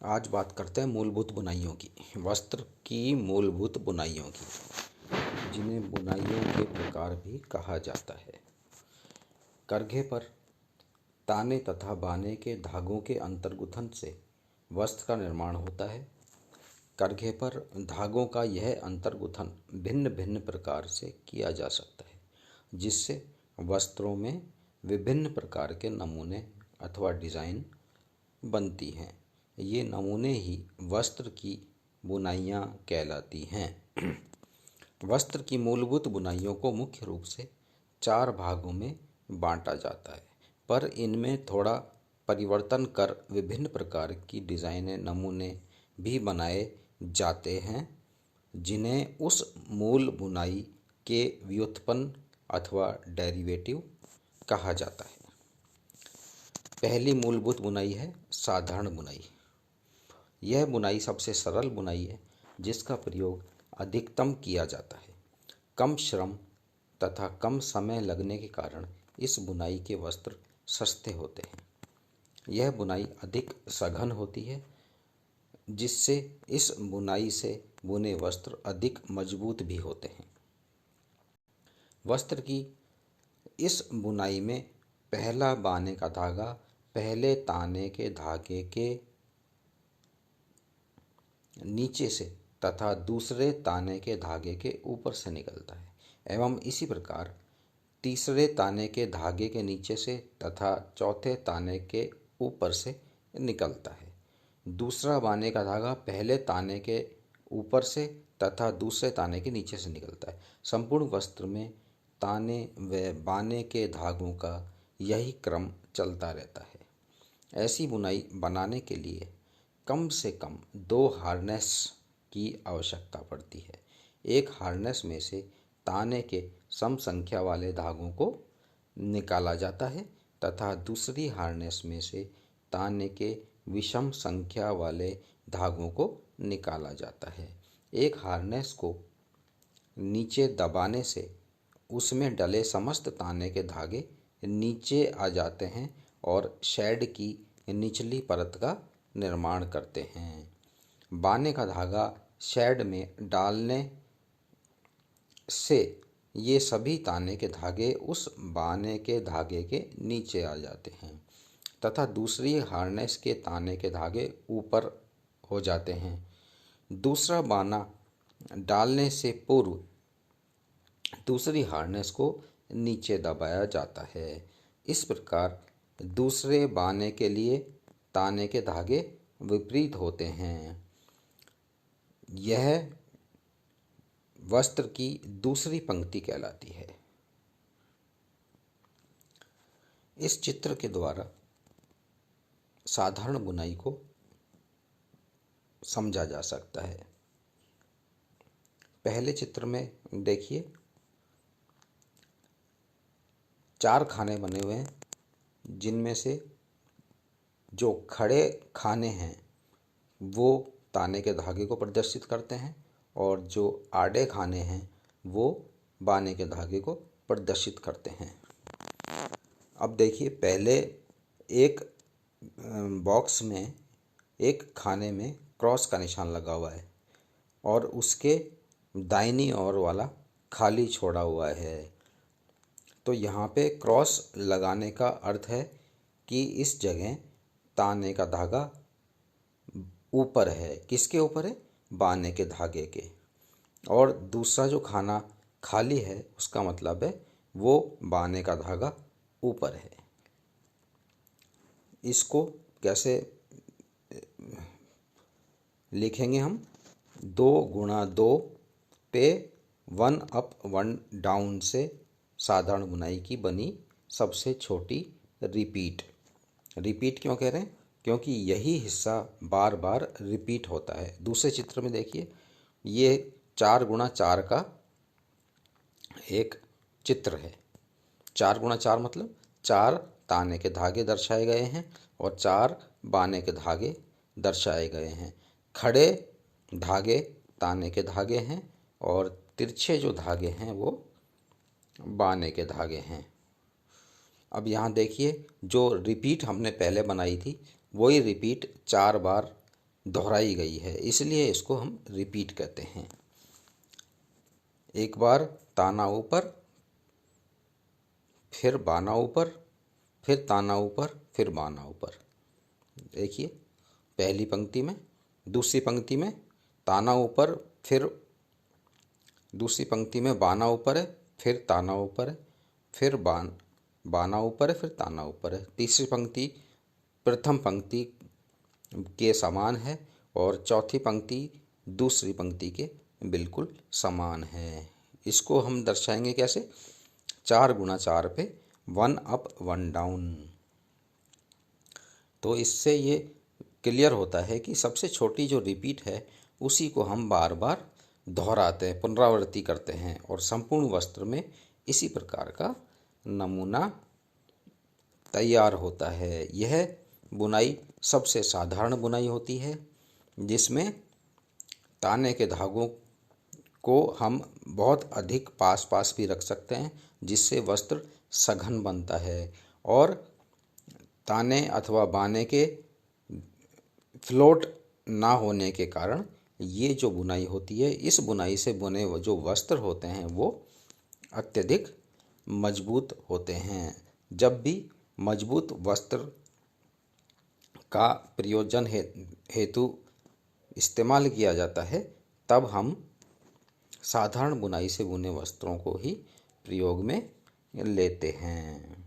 आज बात करते हैं मूलभूत बुनाइयों की। वस्त्र की मूलभूत बुनाइयों की, जिन्हें बुनाइयों के प्रकार भी कहा जाता है। करघे पर ताने तथा बाने के धागों के अंतर्गुथन से वस्त्र का निर्माण होता है। करघे पर धागों का यह अंतर्गुथन भिन्न भिन्न प्रकार से किया जा सकता है, जिससे वस्त्रों में विभिन्न प्रकार के नमूने अथवा डिज़ाइन बनती हैं। ये नमूने ही वस्त्र की बुनाइयाँ कहलाती हैं। वस्त्र की मूलभूत बुनाइयों को मुख्य रूप से 4 भागों में बांटा जाता है, पर इनमें थोड़ा परिवर्तन कर विभिन्न प्रकार की डिज़ाइनें नमूने भी बनाए जाते हैं, जिन्हें उस मूल बुनाई के व्युत्पन्न अथवा डेरिवेटिव कहा जाता है। पहली मूलभूत बुनाई है साधारण बुनाई। यह बुनाई सबसे सरल बुनाई है, जिसका प्रयोग अधिकतम किया जाता है। कम श्रम तथा कम समय लगने के कारण इस बुनाई के वस्त्र सस्ते होते हैं। यह बुनाई अधिक सघन होती है, जिससे इस बुनाई से बुने वस्त्र अधिक मजबूत भी होते हैं। वस्त्र की इस बुनाई में पहला बाने का धागा पहले ताने के धागे के नीचे से तथा दूसरे ताने के धागे के ऊपर से निकलता है, एवं इसी प्रकार तीसरे ताने के धागे के नीचे से तथा चौथे ताने के ऊपर से निकलता है। दूसरा बाने का धागा पहले ताने के ऊपर से तथा दूसरे ताने के नीचे से निकलता है। संपूर्ण वस्त्र में ताने व बाने के धागों का यही क्रम चलता रहता है। ऐसी बुनाई बनाने के लिए कम से कम 2 हार्नेस की आवश्यकता पड़ती है। एक हार्नेस में से ताने के सम संख्या वाले धागों को निकाला जाता है तथा दूसरी हार्नेस में से ताने के विषम संख्या वाले धागों को निकाला जाता है। एक हार्नेस को नीचे दबाने से उसमें डले समस्त ताने के धागे नीचे आ जाते हैं और शैड की निचली परत का निर्माण करते हैं। बाने का धागा शैड में डालने से ये सभी ताने के धागे उस बाने के धागे के नीचे आ जाते हैं तथा दूसरी हार्नेस के ताने के धागे ऊपर हो जाते हैं। दूसरा बाना डालने से पूर्व दूसरी हार्नेस को नीचे दबाया जाता है। इस प्रकार दूसरे बाने के लिए ताने के धागे विपरीत होते हैं। यह वस्त्र की दूसरी पंक्ति कहलाती है। इस चित्र के द्वारा साधारण बुनाई को समझा जा सकता है। पहले चित्र में देखिए 4 खाने बने हुए हैं, जिनमें से जो खड़े खाने हैं वो ताने के धागे को प्रदर्शित करते हैं और जो आड़े खाने हैं वो बाने के धागे को प्रदर्शित करते हैं। अब देखिए, पहले एक बॉक्स में एक खाने में क्रॉस का निशान लगा हुआ है और उसके दाहिनी ओर वाला खाली छोड़ा हुआ है। तो यहाँ पे क्रॉस लगाने का अर्थ है कि इस जगह ताने का धागा ऊपर है। किसके ऊपर है? बाने के धागे के। और दूसरा जो खाना खाली है उसका मतलब है वो बाने का धागा ऊपर है। इसको कैसे लिखेंगे हम? 2 गुणा 2 पे 1 अप 1 डाउन से साधारण बुनाई की बनी सबसे छोटी रिपीट। रिपीट क्यों कह रहे हैं? क्योंकि यही हिस्सा बार बार रिपीट होता है। दूसरे चित्र में देखिए, ये 4 गुणा 4 का एक चित्र है। 4 गुणा 4 मतलब 4 ताने के धागे दर्शाए गए हैं और 4 बाने के धागे दर्शाए गए हैं। खड़े धागे ताने के धागे हैं और तिरछे जो धागे हैं वो बाने के धागे हैं। अब यहाँ देखिए, जो रिपीट हमने पहले बनाई थी वही रिपीट 4 बार दोहराई गई है, इसलिए इसको हम रिपीट कहते हैं। एक बार ताना ऊपर, फिर बाना ऊपर, फिर ताना ऊपर, फिर बाना ऊपर। देखिए, पहली पंक्ति में, दूसरी पंक्ति में ताना ऊपर, फिर दूसरी पंक्ति में बाना ऊपर है, फिर ताना ऊपर है, फिर बाना ऊपर है, फिर ताना ऊपर है। तीसरी पंक्ति प्रथम पंक्ति के समान है और चौथी पंक्ति दूसरी पंक्ति के बिल्कुल समान है। इसको हम दर्शाएंगे कैसे? 4 गुणा 4 पे 1 अप 1 डाउन। तो इससे ये क्लियर होता है कि सबसे छोटी जो रिपीट है उसी को हम बार बार दोहराते हैं, पुनरावृत्ति करते हैं, और संपूर्ण वस्त्र में इसी प्रकार का नमूना तैयार होता है। यह बुनाई सबसे साधारण बुनाई होती है, जिसमें ताने के धागों को हम बहुत अधिक पास पास भी रख सकते हैं, जिससे वस्त्र सघन बनता है। और ताने अथवा बाने के फ्लोट ना होने के कारण ये जो बुनाई होती है, इस बुनाई से बुने जो वस्त्र होते हैं वो अत्यधिक मजबूत होते हैं। जब भी मजबूत वस्त्र का प्रयोजन हेतु इस्तेमाल किया जाता है, तब हम साधारण बुनाई से बुने वस्त्रों को ही प्रयोग में लेते हैं।